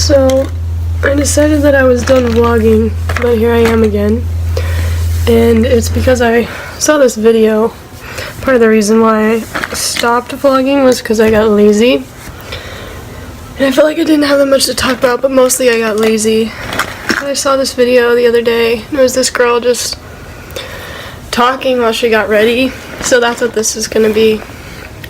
So, I decided that I was done vlogging, but here I am again. And it's because I saw this video. Part of the reason why I stopped vlogging was because I got lazy. And I felt like I didn't have that much to talk about, but mostly I got lazy. I saw this video the other day, and it was this girl just talking while she got ready. So that's what this is gonna be.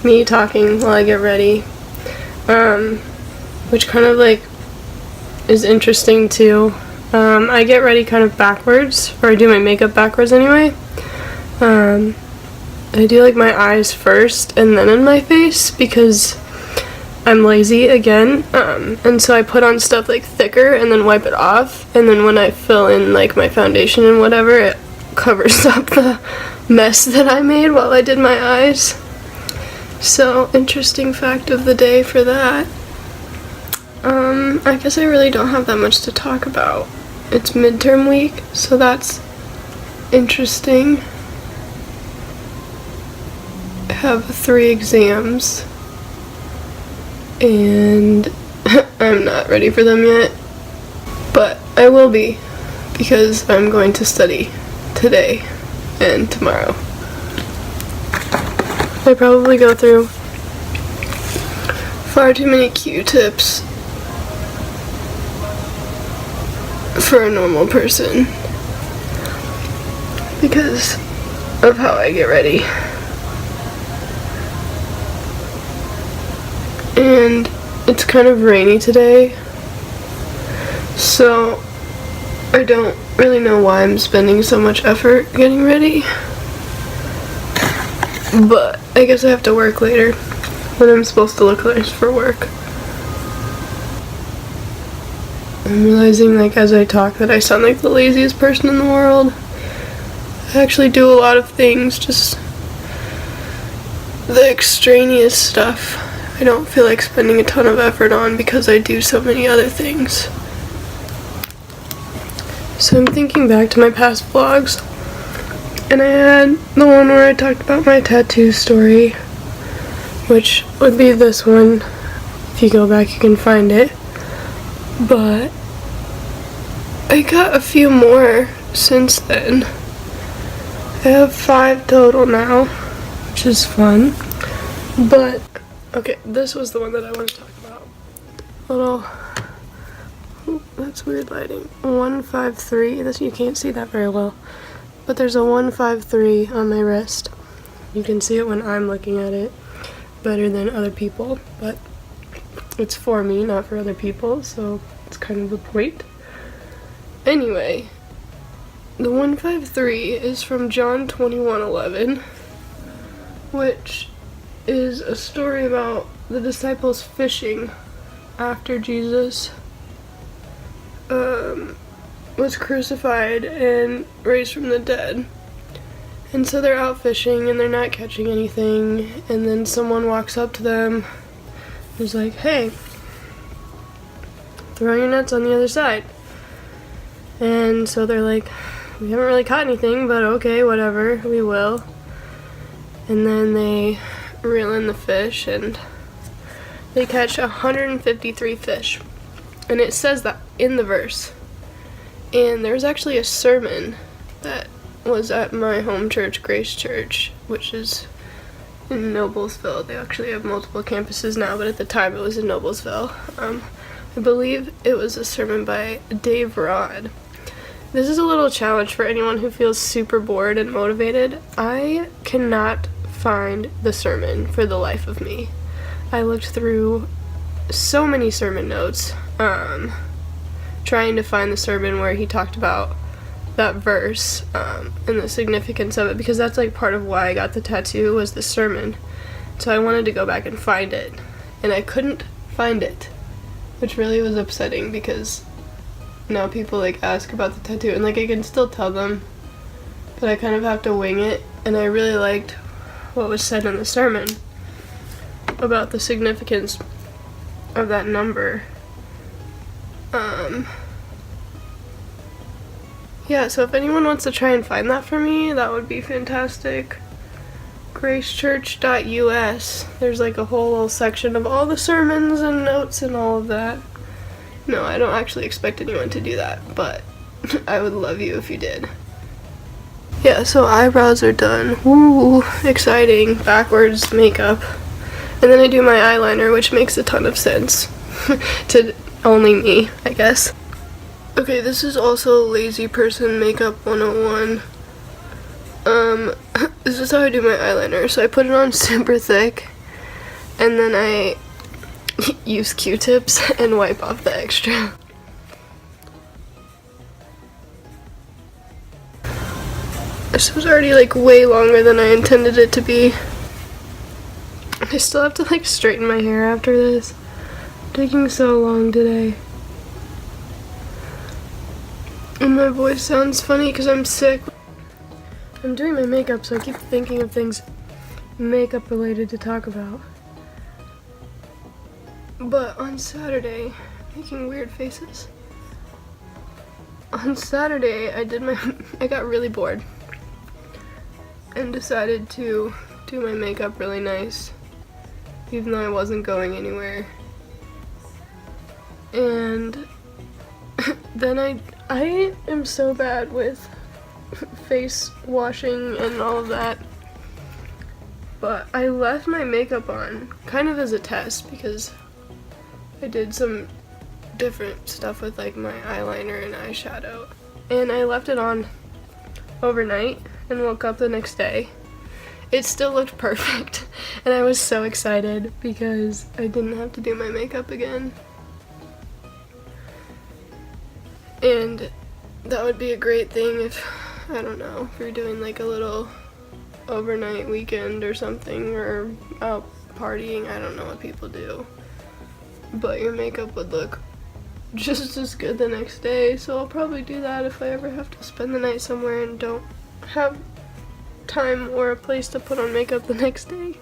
Me talking while I get ready. Which kind of like is interesting too. I get ready kind of backwards, or I do my makeup backwards anyway. I do like my eyes first and then in my face because I'm lazy again, and so I put on stuff like thicker and then wipe it off, and then when I fill in like my foundation and whatever, it covers up the mess that I made while I did my eyes. So, interesting fact of the day for that. I guess I really don't have that much to talk about. It's midterm week, so that's interesting. I have 3 exams, and I'm not ready for them yet, but I will be, because I'm going to study today and tomorrow. I probably go through far too many Q-tips for a normal person because of how I get ready. And it's kind of rainy today, so I don't really know why I'm spending so much effort getting ready. But I guess I have to work later when I'm supposed to look nice for work. I'm realizing, like, as I talk that I sound like the laziest person in the world. I actually do a lot of things, just the extraneous stuff I don't feel like spending a ton of effort on because I do so many other things. So I'm thinking back to my past vlogs, and I had the one where I talked about my tattoo story, which would be this one. If you go back you can find it. But I got a few more since then. I have 5 total now, which is fun. But, okay, this was the one that I want to talk about. Ooh, that's weird lighting. 153, this, you can't see that very well. But there's a 153 on my wrist. You can see it when I'm looking at it better than other people, but it's for me, not for other people, so it's kind of the point. Anyway, the 153 is from John 21:11, which is a story about the disciples fishing after Jesus was crucified and raised from the dead. And so they're out fishing and they're not catching anything, and then someone walks up to them and is like, "Hey, throw your nets on the other side." And so they're like, "We haven't really caught anything, but okay, whatever, we will." And then they reel in the fish and they catch 153 fish. And it says that in the verse. And there's actually a sermon that was at my home church, Grace Church, which is in Noblesville. They actually have multiple campuses now, but at the time it was in Noblesville. I believe it was a sermon by Dave Rod. This is a little challenge for anyone who feels super bored and motivated. I cannot find the sermon for the life of me. I looked through so many sermon notes, trying to find the sermon where he talked about that verse, and the significance of it, because that's like part of why I got the tattoo, was the sermon. So I wanted to go back and find it, and I couldn't find it, which really was upsetting because now people like ask about the tattoo, and like I can still tell them, but I kind of have to wing it. And I really liked what was said in the sermon about the significance of that number. Yeah, so if anyone wants to try and find that for me, that would be fantastic. gracechurch.us. There's like a whole little section of all the sermons and notes and all of that. No, I don't actually expect anyone to do that, but I would love you if you did. Yeah, so eyebrows are done. Woo, exciting. Backwards makeup. And then I do my eyeliner, which makes a ton of sense to only me, I guess. Okay, this is also lazy person makeup 101. This is how I do my eyeliner. So I put it on super thick, and then I use Q-tips and wipe off the extra. This was already like way longer than I intended it to be. I still have to like straighten my hair after this. Taking so long today. And my voice sounds funny because I'm sick. I'm doing my makeup, so I keep thinking of things makeup related to talk about. But on Saturday, making weird faces. On Saturday, I got really bored and decided to do my makeup really nice, even though I wasn't going anywhere. And then I am so bad with face washing and all of that, but I left my makeup on kind of as a test because I did some different stuff with like my eyeliner and eyeshadow, and I left it on overnight and woke up the next day. It still looked perfect, and I was so excited because I didn't have to do my makeup again. And that would be a great thing if, I don't know, if you're doing like a little overnight weekend or something, or out partying, I don't know what people do. But your makeup would look just as good the next day, so I'll probably do that if I ever have to spend the night somewhere and don't have time or a place to put on makeup the next day.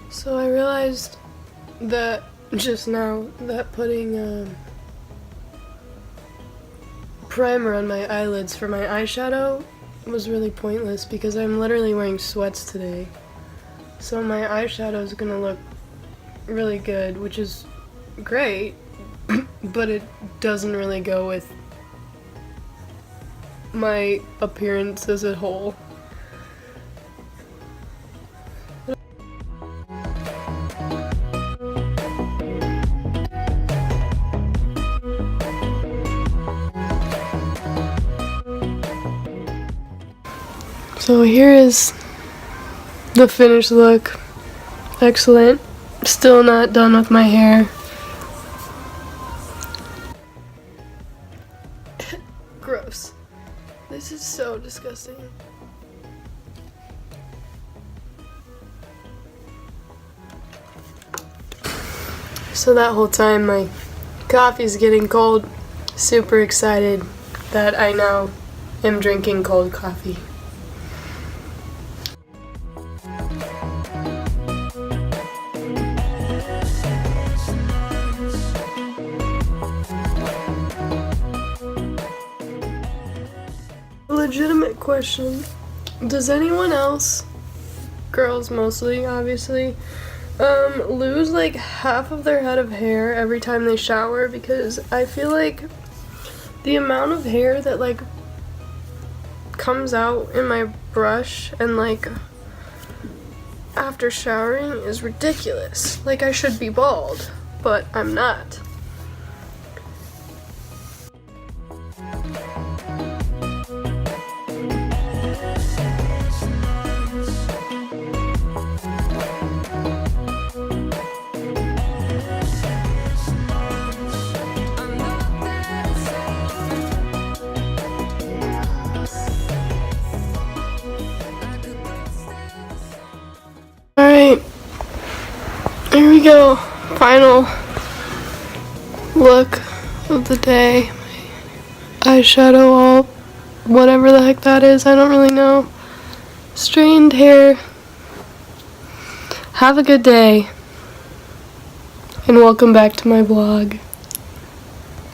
So I realized that just now that putting primer on my eyelids for my eyeshadow was really pointless because I'm literally wearing sweats today. So my eyeshadow is gonna look really good, which is great, but it doesn't really go with my appearance as a whole. So here is the finished look. Excellent. Still not done with my hair. Gross. This is so disgusting. So that whole time my coffee's getting cold. Super excited that I now am drinking cold coffee. Legitimate question. Does anyone else, girls mostly, obviously, lose like half of their head of hair every time they shower? Because I feel like the amount of hair that like comes out in my brush and like after showering is ridiculous. Like I should be bald, but I'm not. Alright, here we go. Final look of the day. Eyeshadow all, whatever the heck that is, I don't really know. Straightened hair. Have a good day, and welcome back to my blog.